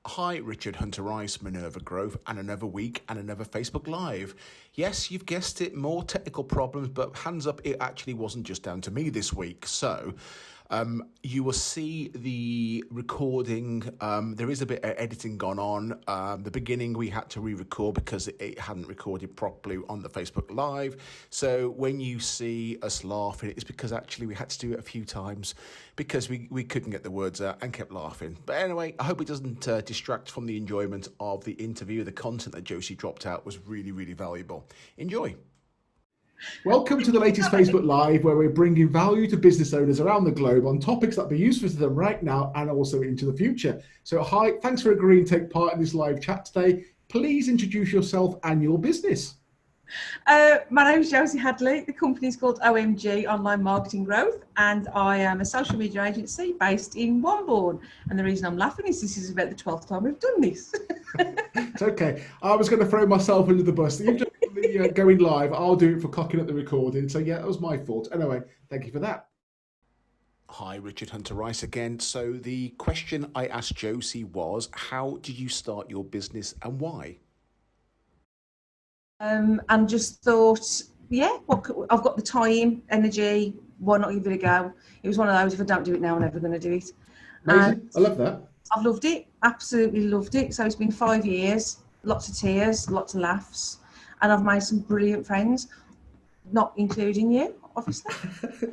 Hi, Richard Hunter Rice, Minerva Grove, and another week and another Facebook Live. Yes, you've guessed it, more technical problems, but hands up, it actually wasn't just down to me this week. So, you will see the recording. There is a bit of editing gone on. The beginning we had to re-record because it hadn't recorded properly on the Facebook Live. So when you see us laughing, it's because actually we had to do it a few times because we couldn't get the words out and kept laughing. But anyway, I hope it doesn't distract from the enjoyment of the interview. The content that Josie dropped out was really, really valuable. Enjoy. Welcome to the latest Facebook Live, where we're bringing value to business owners around the globe on topics that be useful to them right now and also into the future. So hi, thanks for agreeing to take part in this live chat today. Please introduce yourself and your business. My name is Josie Hadley. The company is called OMG Online Marketing Growth, and I am a social media agency based in Wombourne. And the reason I'm laughing is this is about the 12th time we've done this. It's okay. I was going to throw myself under the bus. You've done the going live. I'll do it for cocking up the recording. So yeah, that was my fault. Anyway, thank you for that. Hi, Richard Hunter Rice again. So the question I asked Josie was, how did you start your business and why? And just thought, yeah, I've got the time, energy, why not give it a go? It was one of those, if I don't do it now, I'm never going to do it. Amazing. I love that. I've loved it, absolutely loved it. So it's been 5 years, lots of tears, lots of laughs, and I've made some brilliant friends, not including you, obviously.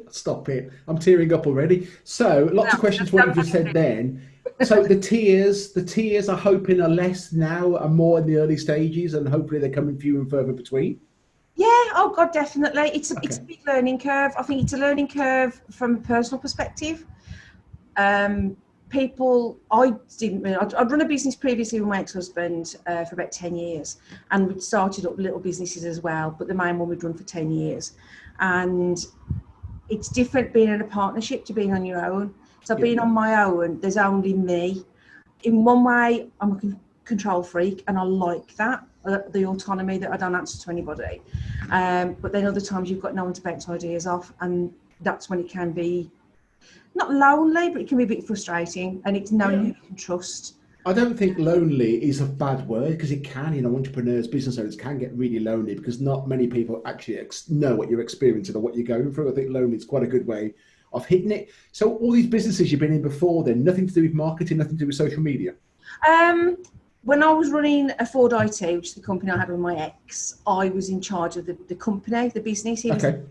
Stop it. I'm tearing up already. So lots of questions for what you just said then. So the tears are hoping are less now and more in the early stages, and hopefully they're coming few and further between. Yeah, oh God, definitely. It's a big learning curve. I think it's a learning curve from a personal perspective. I'd run a business previously with my ex-husband for about 10 years, and we'd started up little businesses as well, but the main one we'd run for 10 years. And it's different being in a partnership to being on your own. So being on my own, there's only me. In one way, I'm a control freak, and I like that, the autonomy that I don't answer to anybody. But then other times you've got no one to bounce ideas off, and that's when it can be not lonely, but it can be a bit frustrating, and it's knowing who you can trust. I don't think lonely is a bad word, because it can, entrepreneurs, business owners can get really lonely because not many people actually know what you're experiencing or what you're going through. I think lonely is quite a good way of hitting it. So all these businesses you've been in before then, nothing to do with marketing, nothing to do with social media? When I was running a Ford IT, which is the company I had with my ex, I was in charge of the company, the business. Okay.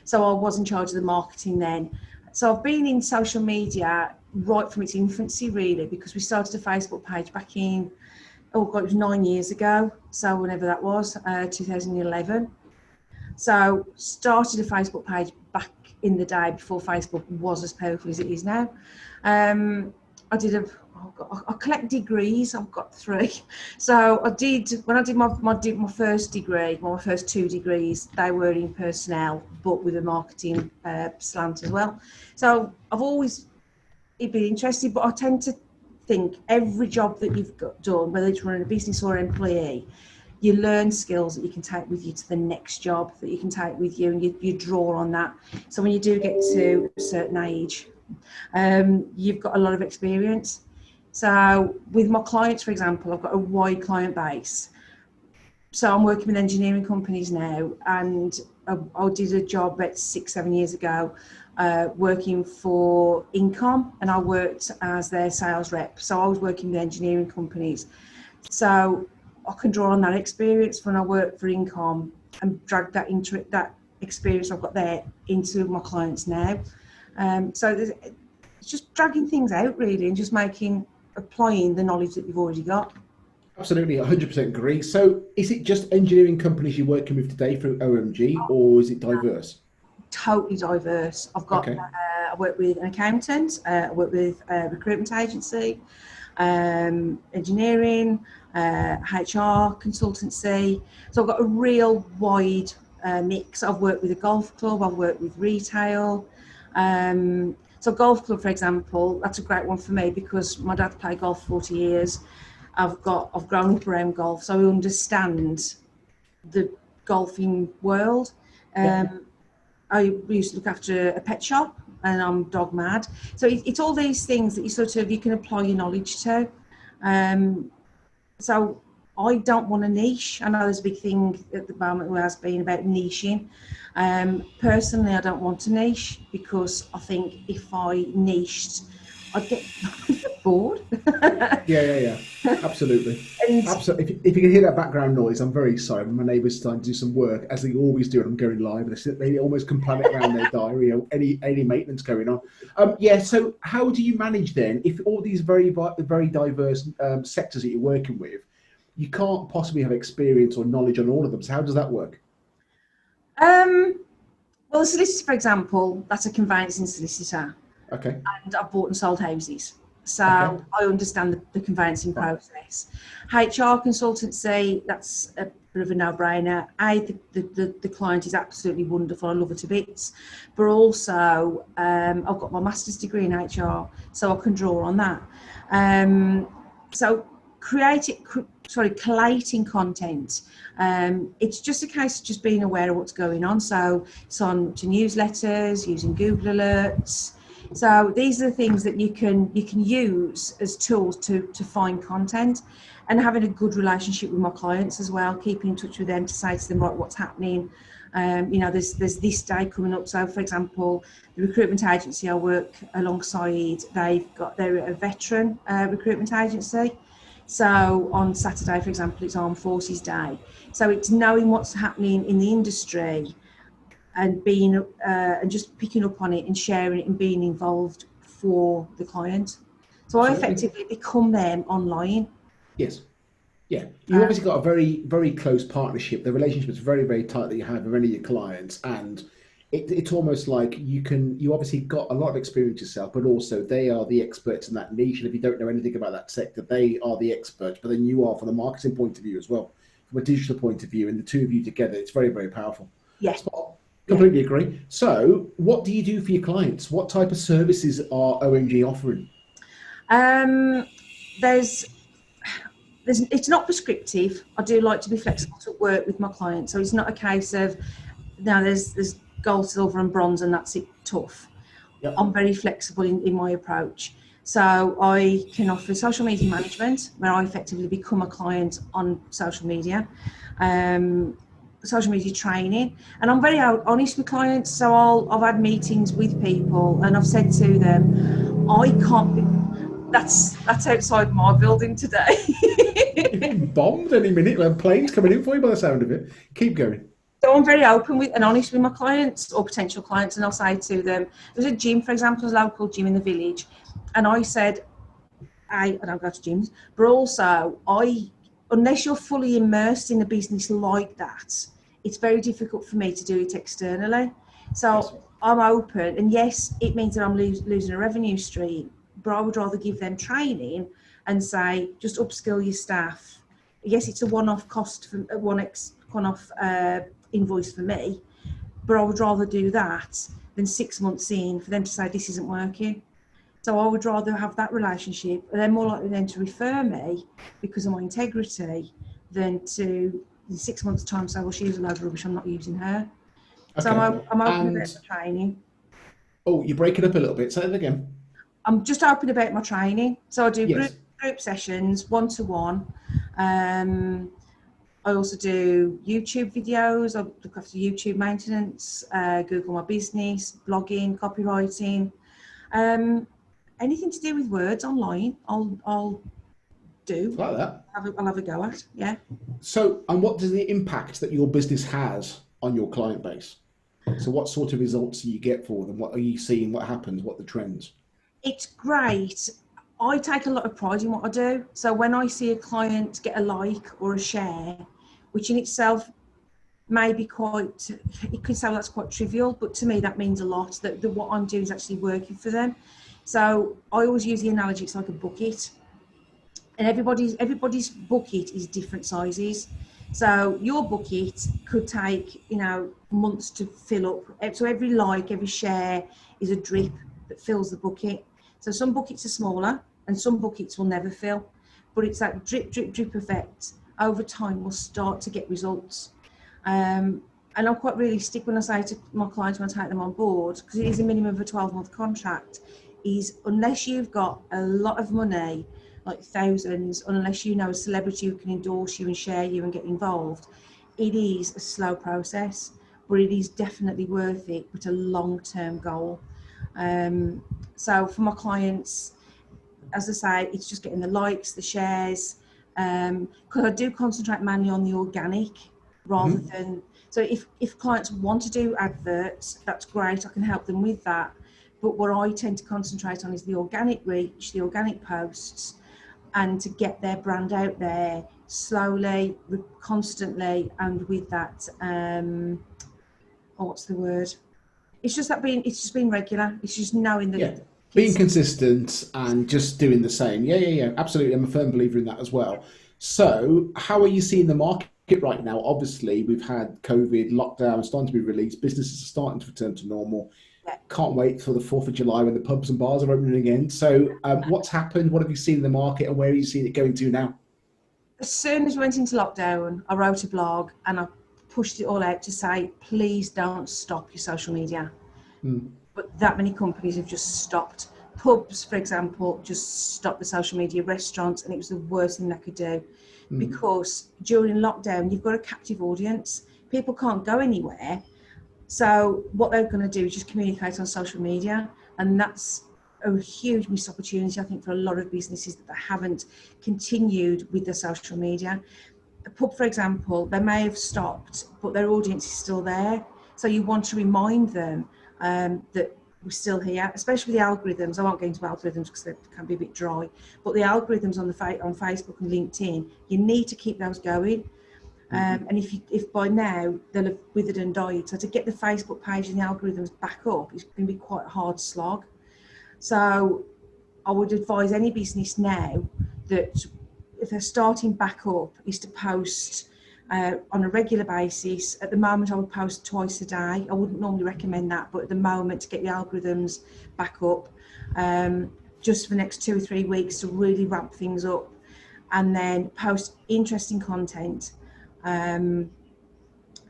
So I was in charge of the marketing then. So I've been in social media right from its infancy, really, because we started a Facebook page back in, it was 9 years ago. So whenever that was, 2011. So started a Facebook page back in the day before Facebook was as powerful as it is now. I collect degrees. I've got 3. So when I did my first degree, my first 2 degrees, they were in personnel, but with a marketing slant as well. So I've always been interested, but I tend to think every job that you've done, whether it's running a business or employee, you learn skills that you can take with you to the next job, that you can take with you, and you draw on that. So when you do get to a certain age, you've got a lot of experience. So with my clients, for example, I've got a wide client base. So I'm working with engineering companies now, and I did a job about 6-7 years ago working for Incom, and I worked as their sales rep. So I was working with engineering companies. So I can draw on that experience when I work for Incom and drag that experience I've got there into my clients now. So it's just dragging things out, really, and just applying the knowledge that you've already got. Absolutely, 100% agree. So is it just engineering companies you're working with today through OMG, or is it diverse? Totally diverse. I've got, I work with an accountant, I work with a recruitment agency, engineering, HR, consultancy. So I've got a real wide mix. I've worked with a golf club, I've worked with retail. So golf club, for example, that's a great one for me because my dad played golf 40 years. I've grown up around golf, so I understand the golfing world. I used to look after a pet shop, and I'm dog mad. So it's all these things that you can apply your knowledge to. So I don't want a niche. I know there's a big thing at the moment where has been about niching. Personally, I don't want a niche because I think if I niched, I'd get bored. Yeah. Absolutely. And Absolutely. If you can hear that background noise, I'm very sorry. My neighbour's starting to do some work, as they always do, and I'm going live. They almost can plan it around their diary, or any maintenance going on. Yeah, so how do you manage then, if all these very diverse sectors that you're working with, you can't possibly have experience or knowledge on all of them. So how does that work? well, a solicitor, for example, that's a conveyancing solicitor, Okay. and I've bought and sold houses. So Okay. I understand the conveyancing Right. process. HR consultancy, that's a bit of a no-brainer. The client is absolutely wonderful. I love her to bits. But also, I've got my master's degree in HR, so I can draw on that. So collating content. It's just a case of just being aware of what's going on. So it's on to newsletters, using Google Alerts. So these are the things that you can use as tools to find content, and having a good relationship with my clients as well, keeping in touch with them to say to them, right, what's happening. There's this day coming up. So for example, the recruitment agency I work alongside, they're a veteran recruitment agency. So on Saturday, for example, it's Armed Forces Day. So it's knowing what's happening in the industry and being and just picking up on it and sharing it and being involved for the client. So I effectively become them online. Yes. Yeah, you obviously got a very, very close partnership. The relationship is very, very tight that you have with any of your clients, and it's almost like you obviously got a lot of experience yourself, but also they are the experts in that niche. And if you don't know anything about that sector, they are the experts. But then you are from the marketing point of view as well, from a digital point of view, and the two of you together, it's very, very powerful. Yeah. Completely agree. So, what do you do for your clients? What type of services are OMG offering? It's not prescriptive. I do like to be flexible to work with my clients. So it's not a case of now there's gold, silver, and bronze, and that's it. Tough. Yep. I'm very flexible in my approach. So I can offer social media management, where I effectively become a client on social media. Social media training, and I'm very honest with clients. So I've had meetings with people, and I've said to them, I can't be. That's outside my building today. You're being bombed any minute. We have planes coming in for you by the sound of it. Keep going. So I'm very open with and honest with my clients or potential clients, and I'll say to them, there's a gym, for example, a local gym in the village, and I said, I don't go to gyms, but also unless you're fully immersed in a business like that, it's very difficult for me to do it externally. So yes. I'm open, and yes, it means that I'm losing a revenue stream, but I would rather give them training and say, just upskill your staff. Yes, it's a one-off cost, for one-off invoice for me, but I would rather do that than 6 months in for them to say this isn't working. So I would rather have that relationship, and they're more likely then to refer me because of my integrity than to in 6 months' time say, well, she was a load of rubbish, I'm not using her. Okay. So I'm open about my training. Oh, you're breaking up a little bit. Say it again. I'm just open about my training. So I do group sessions, one-to-one. I also do YouTube videos. I look after YouTube maintenance, Google My Business, blogging, copywriting. Anything to do with words online, I'll do. Like that. I'll have a go at, yeah. So, and what does the impact that your business has on your client base? So what sort of results do you get for them? What are you seeing? What happens? What are the trends? It's great. I take a lot of pride in what I do. So when I see a client get a like or a share, which in itself may be it could sound that's quite trivial, but to me that means a lot, that what I'm doing is actually working for them. So I always use the analogy, it's like a bucket. And everybody's bucket is different sizes. So your bucket could take, months to fill up. So every like, every share is a drip that fills the bucket. So some buckets are smaller and some buckets will never fill. But it's that drip, drip, drip effect. Over time, we'll start to get results. And I'm quite realistic when I say to my clients when I take them on board, because it is a minimum of a 12-month contract, is unless you've got a lot of money, like thousands, unless you know a celebrity who can endorse you and share you and get involved. It is a slow process, but it is definitely worth it, but a long-term goal. So for my clients, as I say, it's just getting the likes, the shares, because I do concentrate mainly on the organic rather than, so if clients want to do adverts, that's great, I can help them with that. But what I tend to concentrate on is the organic reach, the organic posts, and to get their brand out there slowly, constantly, and with that, what's the word? It's just being regular. It's just knowing that. Yeah, being consistent and just doing the same. Yeah. Absolutely, I'm a firm believer in that as well. So, how are you seeing the market right now? Obviously, we've had COVID lockdown starting to be released. Businesses are starting to return to normal. Can't wait for the 4th of July when the pubs and bars are opening again. So, what's happened? What have you seen in the market, and where are you seeing it going to now? As soon as we went into lockdown, I wrote a blog and I pushed it all out to say, please don't stop your social media. But that many companies have just stopped. Pubs, for example, just stopped the social media. Restaurants, and it was the worst thing they could do, because during lockdown, you've got a captive audience. People can't go anywhere. So what they're going to do is just communicate on social media, and that's a huge missed opportunity, I think, for a lot of businesses that they haven't continued with their social media. A pub, for example, they may have stopped, but their audience is still there. So you want to remind them that we're still here, especially the algorithms. I won't go into algorithms because they can be a bit dry, but the algorithms on Facebook and LinkedIn, you need to keep those going. And if by now they'll have withered and died, so to get the Facebook page and the algorithms back up is going to be quite a hard slog. So I would advise any business now that if they're starting back up is to post on a regular basis. At the moment I would post twice a day. I wouldn't normally recommend that, but at the moment, to get the algorithms back up, just for the next 2 or 3 weeks to really ramp things up, and then post interesting content,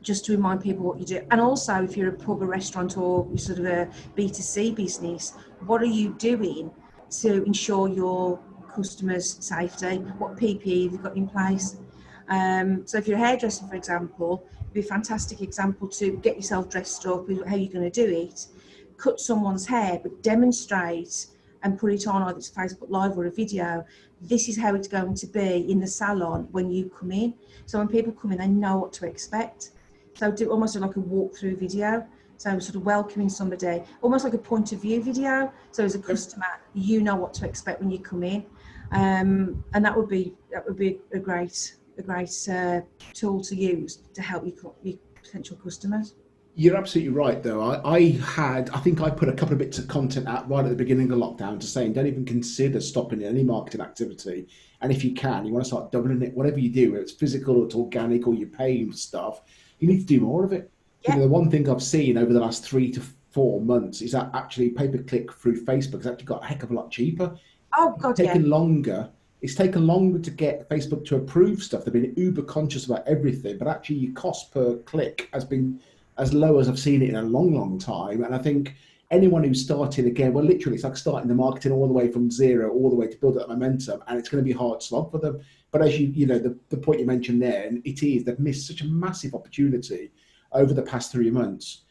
just to remind people what you do. And also, if you're a pub, a restaurant, or you're sort of a B2C business, what are you doing to ensure your customers' safety? What PPE have you got in place? So if you're a hairdresser, for example, it'd be a fantastic example to get yourself dressed up, how you're going to do it, cut someone's hair, but demonstrate and put it on, either it's Facebook Live or a video. This is how it's going to be in the salon when you come in. So when people come in, they know what to expect. So do almost like a walkthrough video. So sort of welcoming somebody, almost like a point of view video. So as a customer, you know what to expect when you come in. And that would be a great tool to use to help your potential customers. You're absolutely right, though. I think I put a couple of bits of content out right at the beginning of the lockdown to saying don't even consider stopping any marketing activity. And if you can, you want to start doubling it, whatever you do, whether it's physical or it's organic or you're paying for stuff, you need to do more of it. Yeah. You know, the one thing I've seen over the last 3 to 4 months is that actually pay-per-click through Facebook has actually got a heck of a lot cheaper. Oh, God, It's taken longer to get Facebook to approve stuff. They've been uber conscious about everything, but actually your cost per click has been as low as I've seen it in a long, long time. And I think anyone who's starting again, well, literally, it's like starting the marketing all the way from zero, all the way to build up momentum, and it's going to be a hard slog for them. But as you know, the point you mentioned there, and it is, they've missed such a massive opportunity over the past 3 months.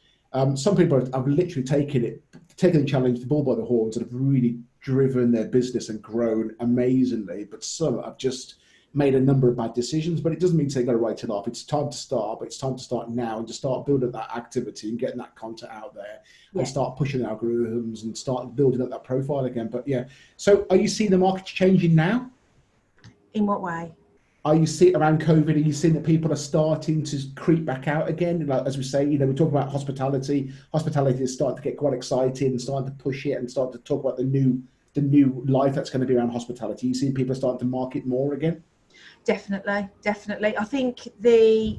Some people have literally taken the challenge, the bull by the horns, and have really driven their business and grown amazingly. But some have just made a number of bad decisions, but it doesn't mean they've got to write it off. It's time to start, but it's time to start now and to start building that activity and getting that content out there and start pushing algorithms and start building up that profile again. But yeah, so are you seeing the market changing now? In what way? Are you seeing around COVID? Are you seeing that people are starting to creep back out again? Like, as we say, you know, we talk about hospitality. Hospitality is starting to get quite excited and starting to push it and start to talk about the new life that's going to be around hospitality. You seeing people starting to market more again? Definitely. I think the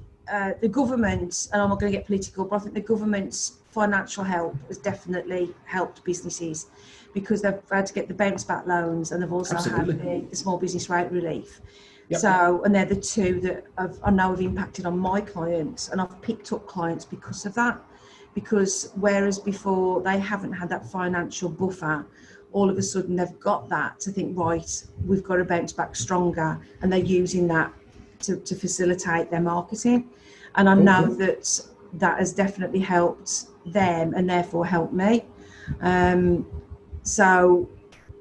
government, and I'm not going to get political, but I think the government's financial help has definitely helped businesses because they've had to get the bounce back loans and they've also had the small business rate relief. Yep. So, and they're the two that I know have impacted on my clients, and I've picked up clients because of that. because whereas before they haven't had that financial buffer, all of a sudden they've got that to think, right, we've got to bounce back stronger, and they're using that to facilitate their marketing. And I know that has definitely helped them and therefore helped me. So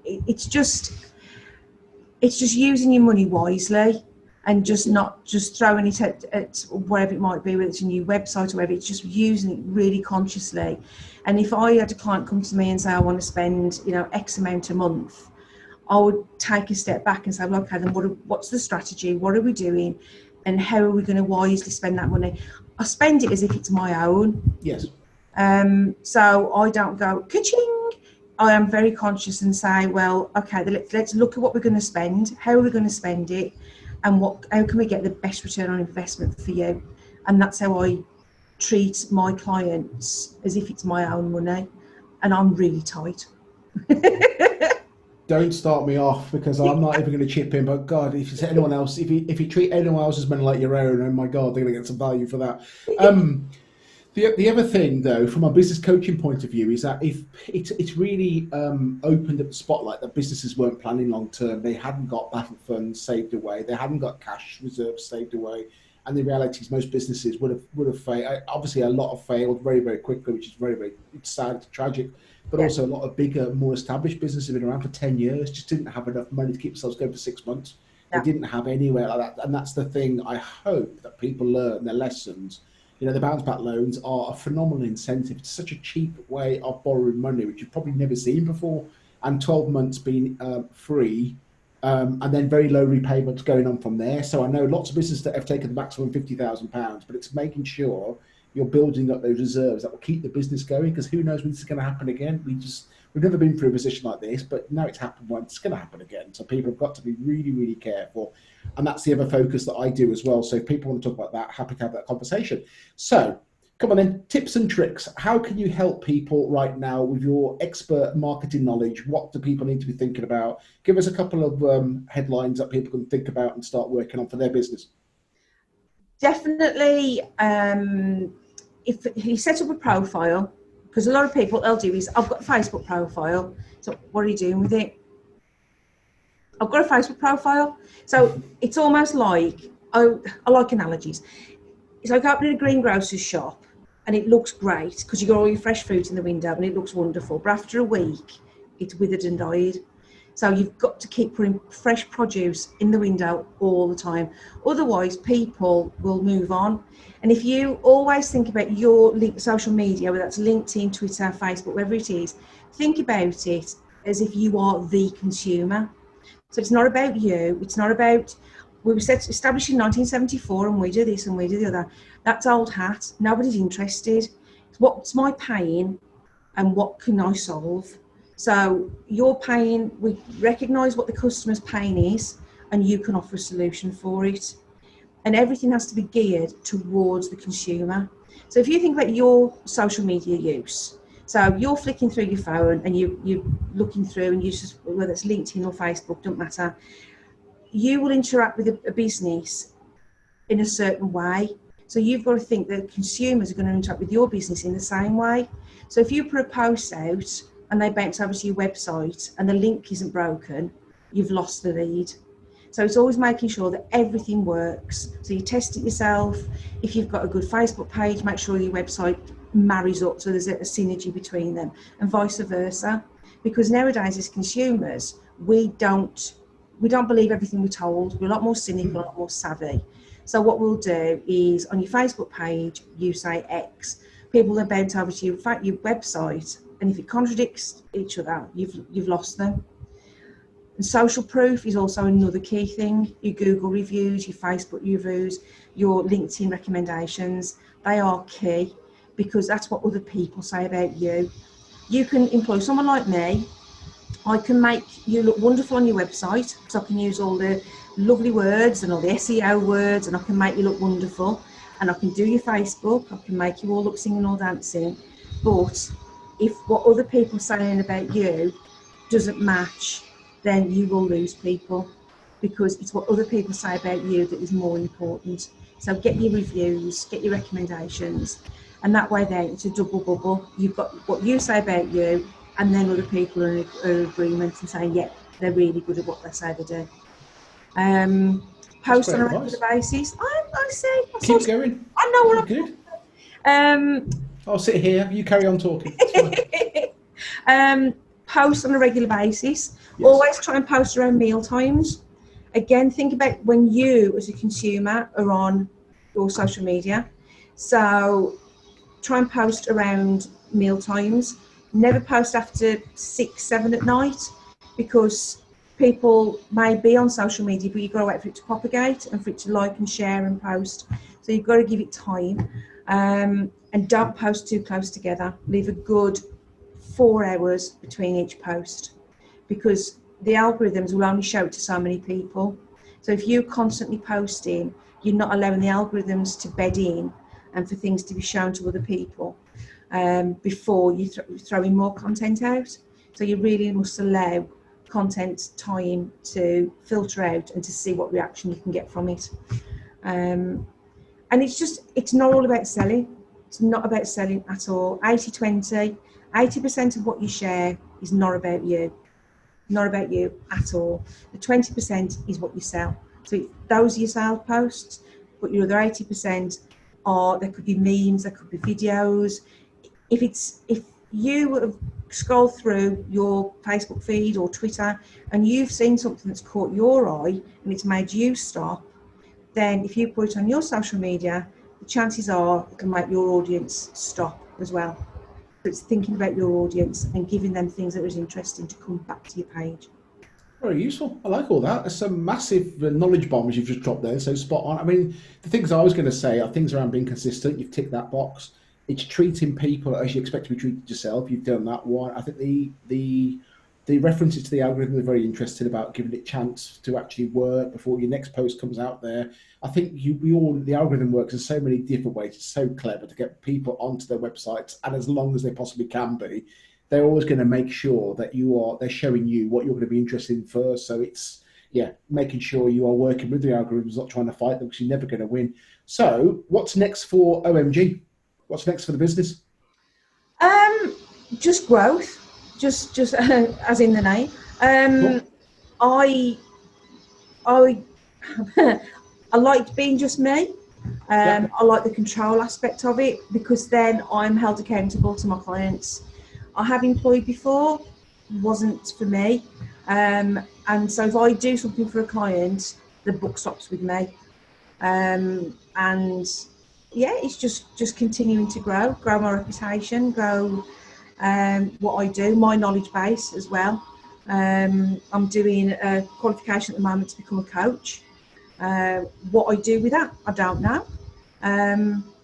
it's just using your money wisely, and just not just throwing it at wherever it might be, whether it's a new website or whatever. It's just using it really consciously. And if I had a client come to me and say, I want to spend, X amount a month, I would take a step back and say, well, okay, then what's the strategy? What are we doing? And how are we going to wisely spend that money? I spend it as if it's my own. Yes. So I don't go, ka-ching. I am very conscious and say, well, okay, let's look at what we're going to spend. How are we going to spend it? And how can we get the best return on investment for you? And that's how I treat my clients, as if it's my own money. And I'm really tight. Don't start me off, because I'm not even going to chip in. But God, if it's anyone else, if you treat anyone else's money like your own, oh my God, they're going to get some value for that. The other thing, though, from a business coaching point of view, is that if it's really opened up the spotlight that businesses weren't planning long term. They hadn't got battle funds saved away. They hadn't got cash reserves saved away. And the reality is most businesses would have failed. Obviously, a lot have failed very, very quickly, which is very, very sad, it's tragic. But also a lot of bigger, more established businesses have been around for 10 years, just didn't have enough money to keep themselves going for 6 months. They didn't have anywhere like that. And that's the thing I hope that people learn their lessons. The bounce back loans are a phenomenal incentive. It's such a cheap way of borrowing money, which you've probably never seen before. And 12 months being free, and then very low repayments going on from there. So I know lots of businesses that have taken the maximum £50,000, but it's making sure you're building up those reserves that will keep the business going, because who knows when this is going to happen again. We've never been through a position like this, but now it's happened once, it's going to happen again. So people have got to be really, really careful. And that's the other focus that I do as well. So if people want to talk about that, happy to have that conversation. So come on then, tips and tricks. How can you help people right now with your expert marketing knowledge? What do people need to be thinking about? Give us a couple of headlines that people can think about and start working on for their business. Definitely, if you set up a profile, because a lot of people, they'll do is, I've got a Facebook profile. So what are you doing with it? I've got a Facebook profile. So it's almost like, I like analogies. It's like opening a greengrocer's shop and it looks great because you've got all your fresh fruit in the window and it looks wonderful. But after a week, it's withered and died. So you've got to keep putting fresh produce in the window all the time. Otherwise, people will move on. And if you always think about your social media, whether that's LinkedIn, Twitter, Facebook, wherever it is, think about it as if you are the consumer. So it's not about you. It's not about, we were established in 1974 and we do this and we do the other. That's old hat. Nobody's interested. What's my pain and what can I solve? So your pain, we recognise what the customer's pain is and you can offer a solution for it. And everything has to be geared towards the consumer. So if you think about your social media use, so you're flicking through your phone and you're looking through and you just, whether it's LinkedIn or Facebook, don't matter, you will interact with a business in a certain way. So you've got to think that consumers are going to interact with your business in the same way. So if you put a post out and they bounce over to your website and the link isn't broken, you've lost the lead. So it's always making sure that everything works. So you test it yourself. If you've got a good Facebook page, make sure your website marries up so there's a synergy between them, and vice versa. Because nowadays as consumers, we don't believe everything we're told. We're a lot more cynical, a lot more savvy. So what we'll do is on your Facebook page, you say X. People then bounce over to your website, and if it contradicts each other, you've lost them. And social proof is also another key thing. Your Google reviews, your Facebook reviews, your LinkedIn recommendations, they are key because that's what other people say about you. You can employ someone like me. I can make you look wonderful on your website, so I can use all the lovely words and all the SEO words, and I can make you look wonderful. And I can do your Facebook, I can make you all look singing or dancing. But if what other people are saying about you doesn't match, then you will lose people, because it's what other people say about you that is more important. So get your reviews, get your recommendations, And that way then it's a double bubble. You've got what you say about you, and then other people are in agreement and saying, yeah, they're really good at what they say they do. Post on a regular basis. I see. Keep going. I know what Good. I'll sit here. You carry on talking. Post on a regular basis. Yes. Always try and post around meal times. Again, think about when you as a consumer are on your social media. So try and post around meal times. Never post after 6, 7 at night, because people may be on social media, but you've got to wait for it to propagate and for it to like and share and post. So you've got to give it time. And don't post too close together. Leave a good 4 hours between each post, because the algorithms will only show it to so many people. So if you're constantly posting, you're not allowing the algorithms to bed in and for things to be shown to other people before you throw in more content out. So you really must allow content time to filter out and to see what reaction you can get from it. And it's not all about selling. It's not about selling at all. 80-20, 80% of what you share is not about you. Not about you at all. The 20% is what you sell. So those are your sales posts, but your other 80% there could be memes, there could be videos. If you have scrolled through your Facebook feed or Twitter and you've seen something that's caught your eye and it's made you stop, then if you put it on your social media, the chances are it can make your audience stop as well. So it's thinking about your audience and giving them things that is interesting to come back to your page. Very useful. I like all that. There's some massive knowledge bombs you've just dropped there, so spot on. I mean, the things I was going to say are things around being consistent. You've ticked that box. It's treating people as you expect to be treated yourself. You've done that one. I think the references to the algorithm are very interesting about giving it a chance to actually work before your next post comes out there. I think the algorithm works in so many different ways. It's so clever to get people onto their websites, and as long as they possibly can be, they're always going to make sure that they're showing you what you're going to be interested in first. So it's making sure you are working with the algorithms, not trying to fight them, because you're never going to win. So what's next for OMG? What's next for the business? Just growth. Just as in the name. Cool. I liked being just me. I like the control aspect of it, because then I'm held accountable to my clients. I have employed before, wasn't for me. And so if I do something for a client, the book stops with me. It's just continuing to grow my reputation, grow what I do, my knowledge base as well. I'm doing a qualification at the moment to become a coach. What I do with that, I don't know.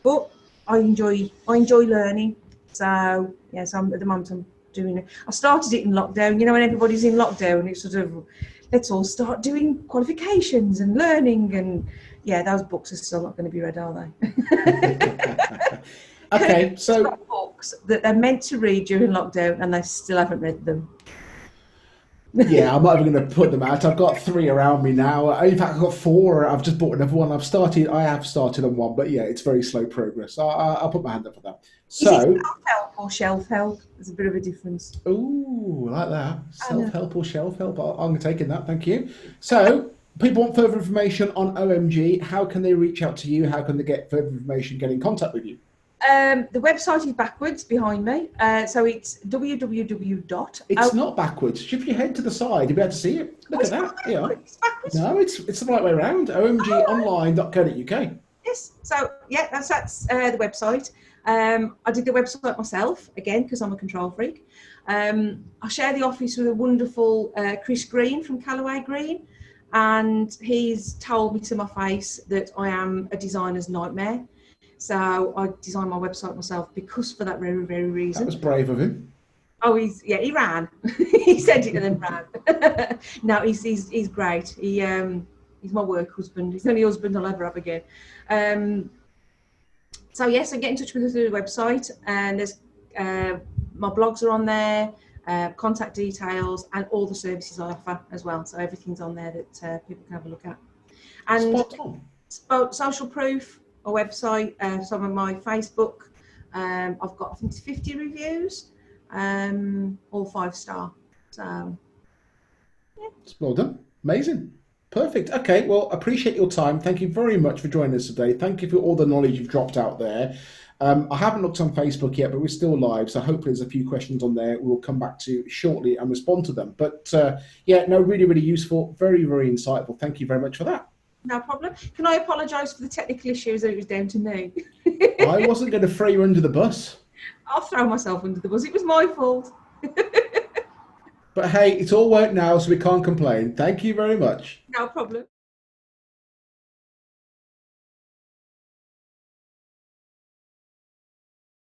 But I enjoy learning. So yes, at the moment I'm doing it. I started it in lockdown. You know, when everybody's in lockdown, it's sort of, let's all start doing qualifications and learning. And yeah, those books are still not going to be read, are they? Okay, so books that they're meant to read during lockdown, and they still haven't read them. Yeah, I'm not even going to put them out. I've got 3 around me now. In fact, I've got 4. I've just bought another one. I have started on one, but yeah, it's very slow progress. I'll put my hand up for that. So, is it self-help or shelf-help? There's a bit of a difference. Ooh, like that. Self-help or shelf-help. I'm taking that. Thank you. So, people want further information on OMG. How can they reach out to you? How can they get further information, get in contact with you? The website is backwards behind me, so it's www. It's not backwards. Shift your head to the side, you'll be able to see it. Look at that. Yeah. It's backwards. No, it's the right way around. omgonline.co.uk. Yes. So yeah, that's the website. I did the website myself again because I'm a control freak. I share the office with a wonderful Chris Green from Callaway Green, and he's told me to my face that I am a designer's nightmare. So I designed my website myself because for that very, very reason. That was brave of him. Oh, he ran. He said it and then ran. No, he's great. He's my work husband. He's the only husband I'll ever have again. So yes, get in touch with us through the website, and there's my blogs are on there, contact details, and all the services I offer as well. So everything's on there that people can have a look at. And social proof. A website, some of my Facebook, I've got, I think it's 50 reviews, all 5-star. So, It's well done. Amazing. Perfect. Okay, well, appreciate your time. Thank you very much for joining us today. Thank you for all the knowledge you've dropped out there. I haven't looked on Facebook yet, but we're still live, so hopefully there's a few questions on there we'll come back to shortly and respond to them. But yeah, no, really, really useful. Very, very insightful. Thank you very much for that. no problem. Can I apologise for the technical issues that it was down to me? I wasn't going to throw you under the bus. I'll throw myself under the bus. It was my fault. But hey, it's all worked now, so we can't complain. Thank you very much. No problem.